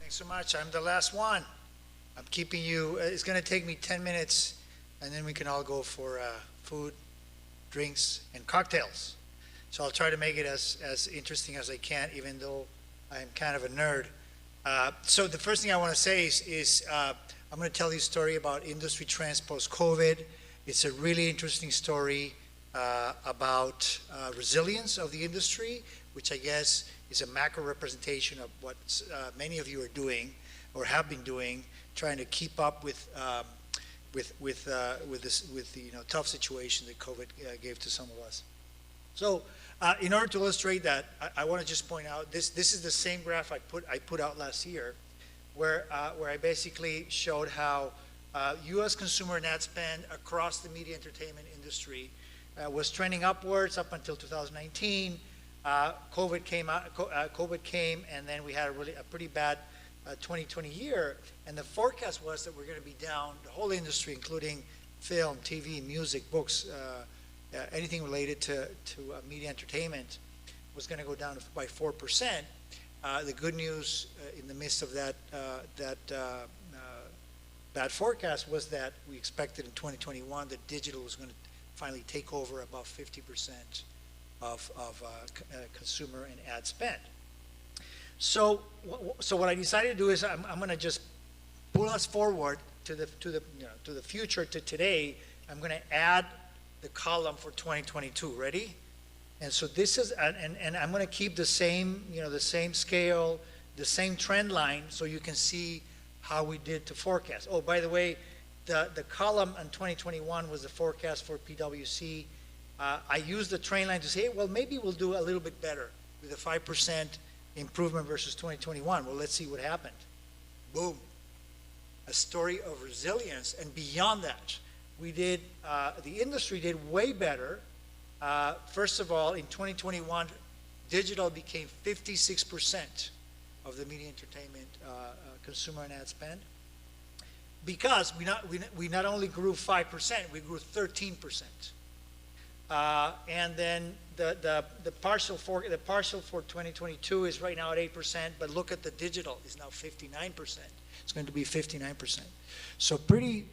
Thanks so much. I'm the last one. I'm keeping you, it's going to take me 10 minutes, and then we can all go for food, drinks, and cocktails. So I'll try to make it as interesting as I can, even though I'm kind of a nerd. So the first thing I want to say is I'm going to tell you a story about industry trends post-COVID. It's a really interesting story about resilience of the industry, which I guess is a macro representation of what many of you are doing or have been doing, trying to keep up with the tough situation that COVID gave to some of us. So in order to illustrate that, I want to just point out this is the same graph I put out last year, where I basically showed how U.S. consumer net spend across the media entertainment industry was trending upwards up until 2019. COVID came, and then we had a pretty bad 2020 year, and the forecast was that we're going to be down, the whole industry, including film, TV, music, books, anything related to media entertainment, was going to go down by 4%. The good news in the midst of that bad forecast was that we expected in 2021 that digital was going to finally take over about 50% of consumer and ad spend. So what I decided to do is I'm going to just pull us forward to the future, to today. I'm going to add the column for 2022. Ready? And so this is, and I'm going to keep the same, the same scale, the same trend line, so you can see how we did to forecast. Oh, by the way, the column in 2021 was the forecast for PwC. I used the trend line to say, well, maybe we'll do a little bit better with a 5% improvement versus 2021. Well, let's see what happened. Boom. A story of resilience. And beyond that, we did, the industry did way better. First of all, in 2021, digital became 56% of the media entertainment consumer and ad spend, because we not only grew 5%, we grew 13%. And then the partial for 2022 is right now at 8%, but look at the digital, is now 59%. It's going to be 59%. So pretty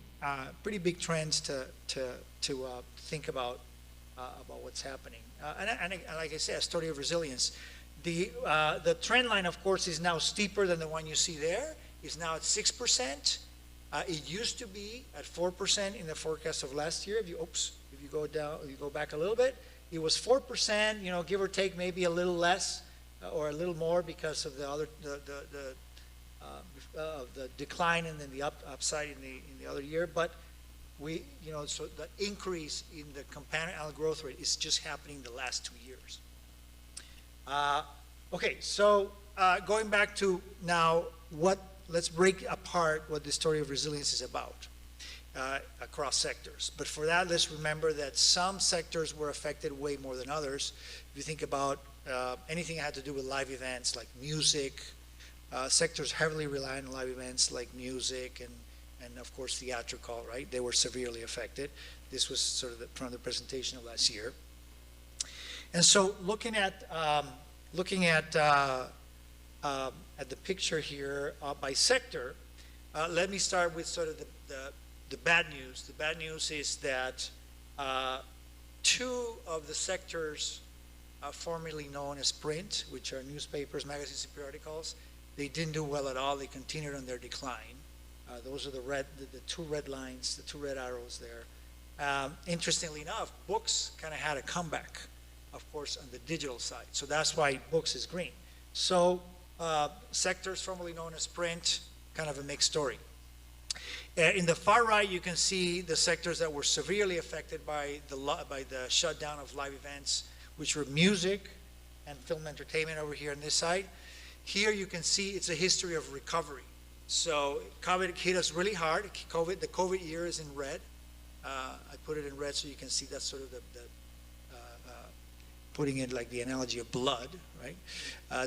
big trends to think about what's happening. And like I said, a story of resilience. The trend line, of course, is now steeper than the one you see there. It's now at 6%. It used to be at 4% in the forecast of last year. If you go back a little bit, it was 4%, give or take, maybe a little less or a little more because of the decline and then the upside in the other year. But so the increase in the compound annual growth rate is just happening the last 2 years. Okay, so going back to now, let's break apart what the story of resilience is about across sectors. But for that, let's remember that some sectors were affected way more than others. If you think about anything that had to do with live events like music, sectors heavily reliant on live events like music and of course theatrical, right? They were severely affected. This was sort of from the presentation of last year. And so looking at the picture here by sector, let me start with sort of the bad news. The bad news is that 2 of the sectors formerly known as print, which are newspapers, magazines, and periodicals, they didn't do well at all. They continued on their decline. Those are the 2 red lines, the 2 red arrows there. Interestingly enough, books kind of had a comeback, of course, on the digital side. So that's why books is green. So sectors formerly known as print, kind of a mixed story. In the far right, you can see the sectors that were severely affected by the shutdown of live events, which were music and film entertainment over here on this side. Here you can see it's a history of recovery. So COVID hit us really hard. The COVID year is in red. I put it in red so you can see that's sort of putting it like the analogy of blood, right?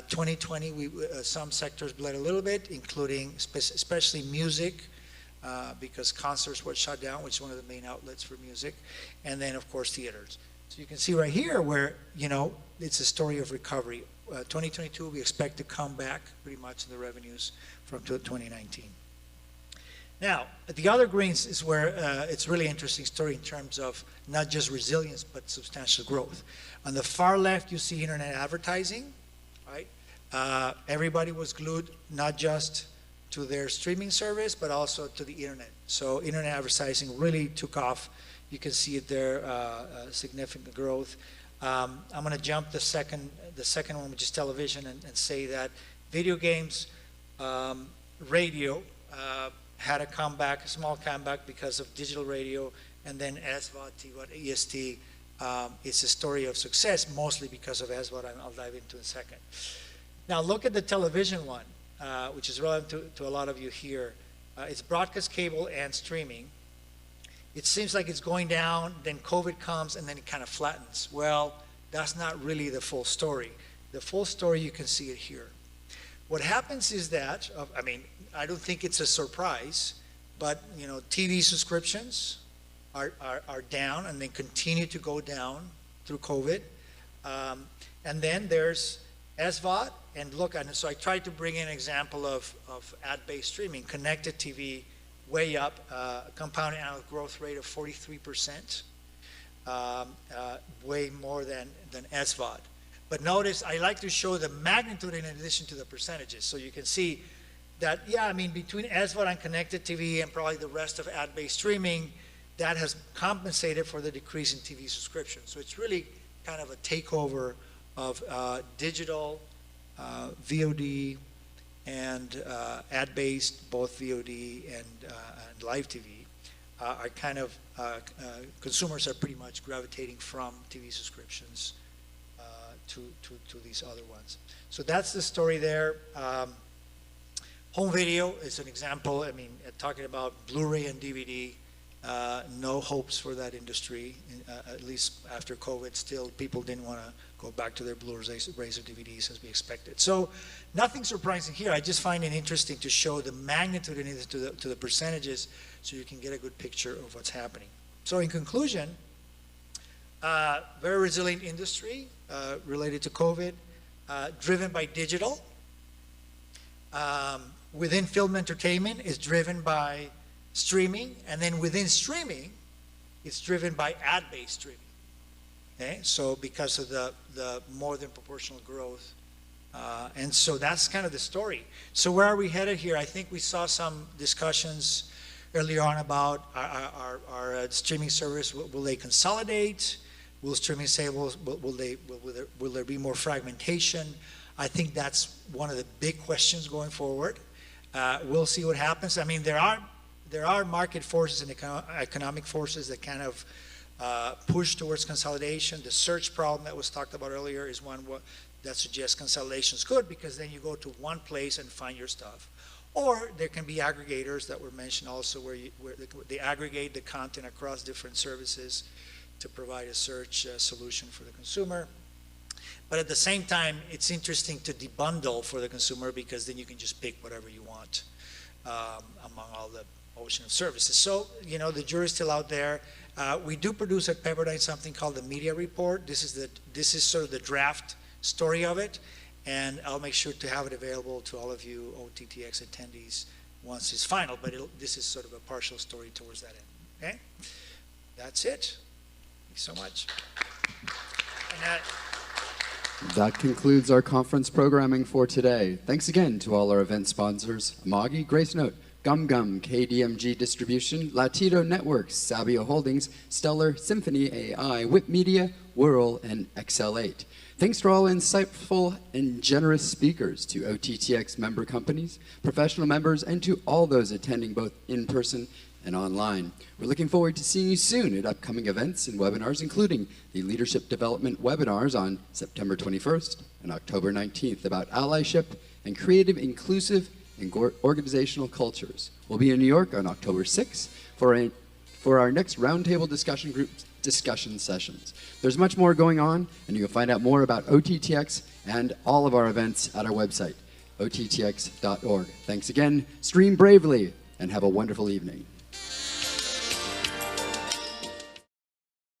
2020, some sectors bled a little bit, including especially music, because concerts were shut down, which is one of the main outlets for music, and then of course theaters. So you can see right here where it's a story of recovery. 2022, we expect to come back pretty much in the revenues from 2019. Now, the other greens is where it's really interesting story in terms of not just resilience, but substantial growth. On the far left, you see internet advertising, right? Everybody was glued not just to their streaming service, but also to the internet. So internet advertising really took off. You can see it there, significant growth. I'm going to jump the second one, which is television, and say that video games, radio, had a comeback, a small comeback because of digital radio, and then SVOD, TVOD, EST. It's a story of success, mostly because of SVOD. I'll dive into in a second. Now look at the television one, which is relevant to a lot of you here. It's broadcast cable and streaming. It seems like it's going down, then COVID comes, and then it kind of flattens. Well, that's not really the full story. The full story, you can see it here. What happens is that, I don't think it's a surprise, but TV subscriptions are down and then continue to go down through COVID. And then there's SVOD, and look, so I tried to bring in an example of ad-based streaming, connected TV, way up, compounded annual growth rate of 43%, way more than SVOD. But notice, I like to show the magnitude in addition to the percentages, so you can see that, between SVOD and connected TV and probably the rest of ad-based streaming, that has compensated for the decrease in TV subscriptions. So it's really kind of a takeover of digital, VOD, and ad-based, both VOD and live TV, are kind of, consumers are pretty much gravitating from TV subscriptions to these other ones. So that's the story there. Home video is an example. Talking about Blu-ray and DVD, no hopes for that industry, at least after COVID. Still, people didn't want to go back to their Blu-rays or DVDs as we expected. So nothing surprising here. I just find it interesting to show the magnitude in it to the percentages so you can get a good picture of what's happening. So in conclusion, very resilient industry related to COVID, driven by digital. Within film entertainment is driven by streaming, and then within streaming, it's driven by ad-based streaming. Okay, so because of the more than proportional growth, and so that's kind of the story. So where are we headed here? I think we saw some discussions earlier on about our streaming service. Will they consolidate? Will streaming say, will there be more fragmentation? I think that's one of the big questions going forward. We'll see what happens. There are market forces and economic forces that kind of push towards consolidation. The search problem that was talked about earlier is one that suggests consolidation is good, because then you go to one place and find your stuff. Or there can be aggregators that were mentioned also, where they aggregate the content across different services to provide a search solution for the consumer. But at the same time, it's interesting to debundle for the consumer, because then you can just pick whatever you want among all the ocean of services. So, the jury's still out there. We do produce at Pepperdine something called the Media Report. This is sort of the draft story of it, and I'll make sure to have it available to all of you OTT.X attendees once it's final, but this is sort of a partial story towards that end. Okay? That's it. Thanks so much. And that concludes our conference programming for today. Thanks again to all our event sponsors: Amagi, Grace Note, Gum Gum, KDMG Distribution, Latino Networks, Sabio Holdings, Stellar, Symphony AI, Whip Media, Whirl, and XL8. Thanks to all insightful and generous speakers, to OTT.X member companies, professional members, and to all those attending both in person and online. We're looking forward to seeing you soon at upcoming events and webinars, including the Leadership Development webinars on September 21st and October 19th about allyship and creative, inclusive, and organizational cultures. We'll be in New York on October 6th for our next roundtable discussion group discussion sessions. There's much more going on, and you'll find out more about OTT.X and all of our events at our website, OTTX.org. Thanks again, stream bravely, and have a wonderful evening.